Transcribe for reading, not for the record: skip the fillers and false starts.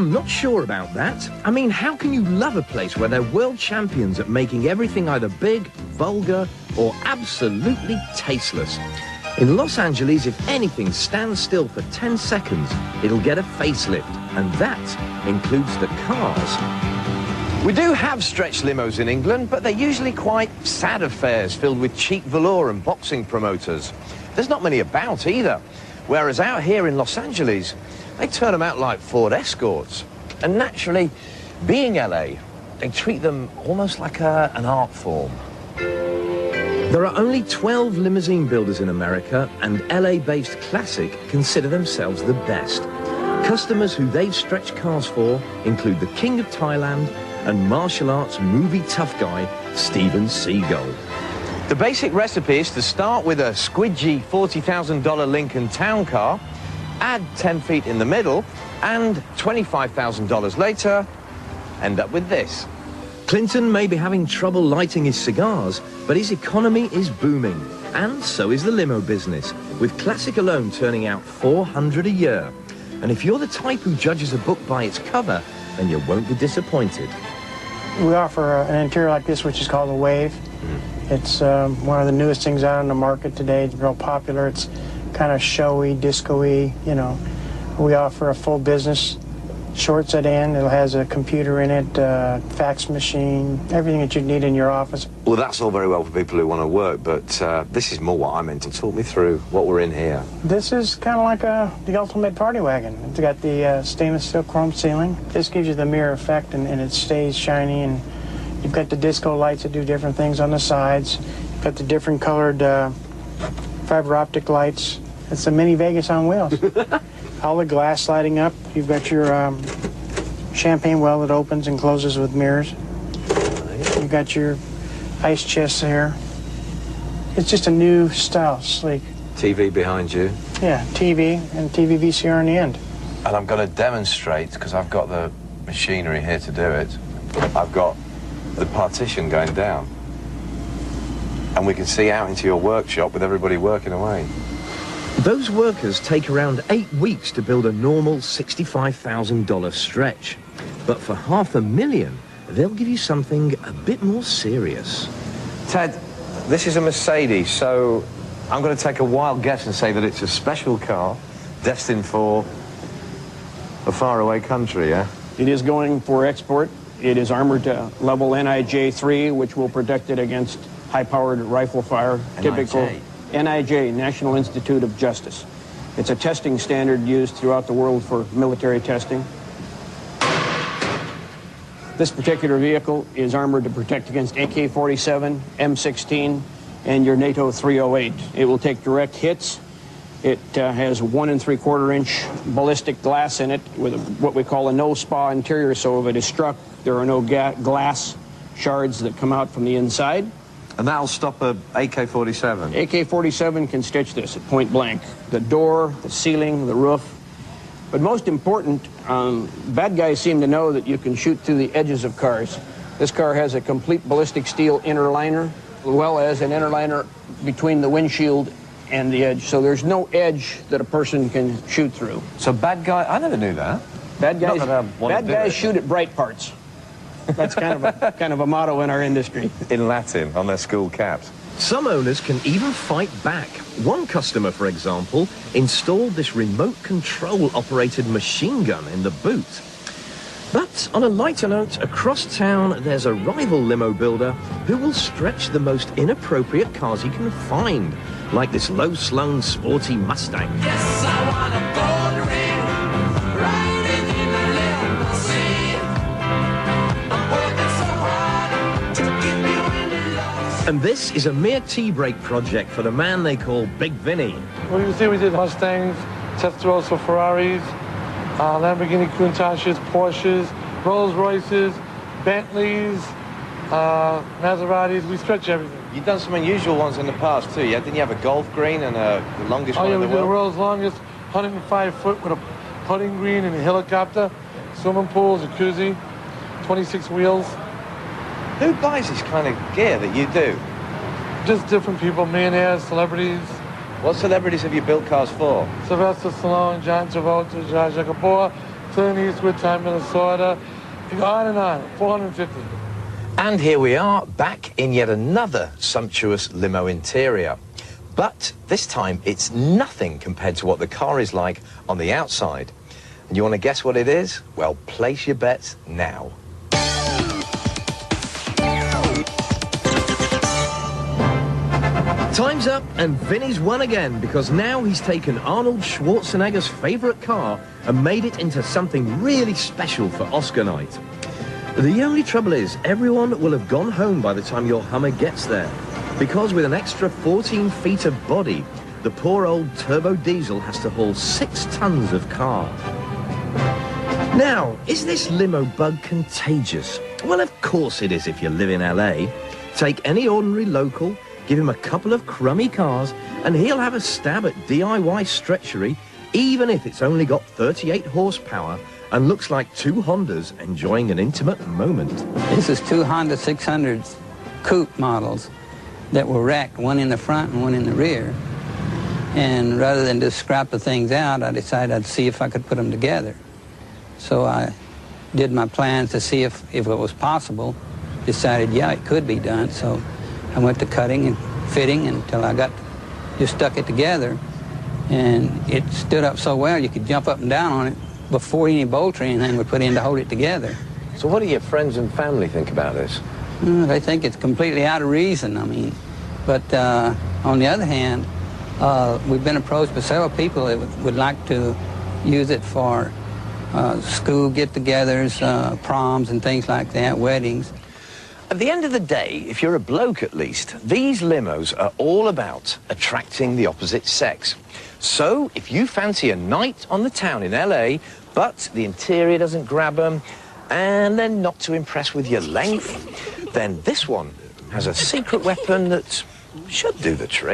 Not sure about that. I mean, how can you love a place where they're world champions at making everything either big, vulgar, or absolutely tasteless? In Los Angeles, if anything stands still for 10 seconds, it'll get a facelift, and that includes the cars. We do have stretch limos in England, but they're usually quite sad affairs filled with cheap velour and boxing promoters. There's not many about either, whereas out here in Los Angeles, they turn them out like Ford Escorts. And naturally, being LA, they treat them almost like an art form. There are only 12 limousine builders in America, and LA-based Classic consider themselves the best. Customers who they've stretched cars for include the King of Thailand and martial arts movie tough guy, Steven Seagal. The basic recipe is to start with a squidgy $40,000 Lincoln Town Car, add 10 feet in the middle, and $25,000 later, end up with this. Clinton may be having trouble lighting his cigars, but his economy is booming, and so is the limo business, with Classic alone turning out 400 a year. And if you're the type who judges a book by its cover, then you won't be disappointed. We offer an interior like this, which is called a Wave. It's one of the newest things out on the market today. It's real popular. It's kind of showy, disco-y, you know. We offer a full business, shorts at end. It has a computer in it, fax machine, everything that you need in your office. Well, that's all very well for people who want to work, but this is more what I'm into. Talk me through what we're in here. This is kind of like the ultimate party wagon. It's got the stainless steel chrome ceiling. This gives you the mirror effect, and it stays shiny, and you've got the disco lights that do different things on the sides. You've got the different colored fiber optic lights. It's a mini Vegas on wheels. All the glass sliding up. You've got your champagne well that opens and closes with mirrors. You've got your ice chest there. It's just a new style, sleek. TV behind you. Yeah, TV and TV VCR on the end. And I'm going to demonstrate, because I've got the machinery here to do it. I've got the partition going down. And we can see out into your workshop with everybody working away. Those workers take around 8 weeks to build a normal $65,000 stretch. But for $500,000, they'll give you something a bit more serious. Ted, this is a Mercedes, so I'm going to take a wild guess and say that it's a special car destined for a faraway country, yeah? It is going for export. It is armored to level NIJ-3, which will protect it against high-powered rifle fire. Typical NIJ, National Institute of Justice. It's a testing standard used throughout the world for military testing. This particular vehicle is armored to protect against AK-47, M16, and your NATO 308. It will take direct hits. It has 1 3/4-inch ballistic glass in it with what we call a no-spa interior, so if it is struck, there are no glass shards that come out from the inside. And that'll stop a AK-47? AK-47 can stitch this at point blank. The door, the ceiling, the roof. But most important, bad guys seem to know that you can shoot through the edges of cars. This car has a complete ballistic steel inner liner, as well as an inner liner between the windshield and the edge. So there's no edge that a person can shoot through. So bad guy, I never knew that. Bad guys shoot at bright parts. That's kind of a motto in our industry. In Latin, on their school caps. Some owners can even fight back. One customer, for example, installed this remote control-operated machine gun in the boot. But on a lighter note, across town, there's a rival limo builder who will stretch the most inappropriate cars he can find, like this low-slung, sporty Mustang. Yes, I want a gold ring, riding in a limousine. I'm working so hard to keep you in the love. And this is a mere tea-break project for the man they call Big Vinny. Well, you see, we did Mustangs, Testarossa Ferraris, Lamborghini Countachs, Porsches, Rolls Royces, Bentleys, Maseratis. We stretch everything. You've done some unusual ones in the past too, yeah? Didn't you have a golf green and the longest one in the we did the world? world's longest 105 foot with a putting green and a helicopter, swimming pool, jacuzzi, 26 wheels. Who buys this kind of gear that you do? Just different people, millionaires, celebrities. What celebrities have you built cars for? Sylvester Stallone, John Travolta, Zsa Gabor, Clint Eastwood, Time, Minnesota. You go on and on, 450. And here we are, back in yet another sumptuous limo interior. But this time, it's nothing compared to what the car is like on the outside. And you want to guess what it is? Well, place your bets now. Time's up, and Vinny's won again, because now he's taken Arnold Schwarzenegger's favourite car and made it into something really special for Oscar night. The only trouble is, everyone will have gone home by the time your Hummer gets there, because with an extra 14 feet of body, the poor old turbo diesel has to haul 6 tons of car. Now, is this limo bug contagious? Well, of course it is if you live in LA. Take any ordinary local, give him a couple of crummy cars, and he'll have a stab at DIY stretchery, even if it's only got 38 horsepower and looks like 2 Hondas enjoying an intimate moment. This is 2 Honda 600s coupe models that were racked, one in the front and one in the rear. And rather than just scrap the things out, I decided I'd see if I could put them together. So I did my plans to see if it was possible. Decided, yeah, it could be done. So I went to cutting and fitting until I just stuck it together. And it stood up so well you could jump up and down on it before any bolts or anything were put in to hold it together. So what do your friends and family think about this? They think it's completely out of reason, I mean. But on the other hand, we've been approached by several people that would like to use it for school get-togethers, proms and things like that, weddings. At the end of the day, if you're a bloke at least, these limos are all about attracting the opposite sex. So if you fancy a night on the town in LA, but the interior doesn't grab them, and they're not too impressed with your length, then this one has a secret weapon that should do the trick.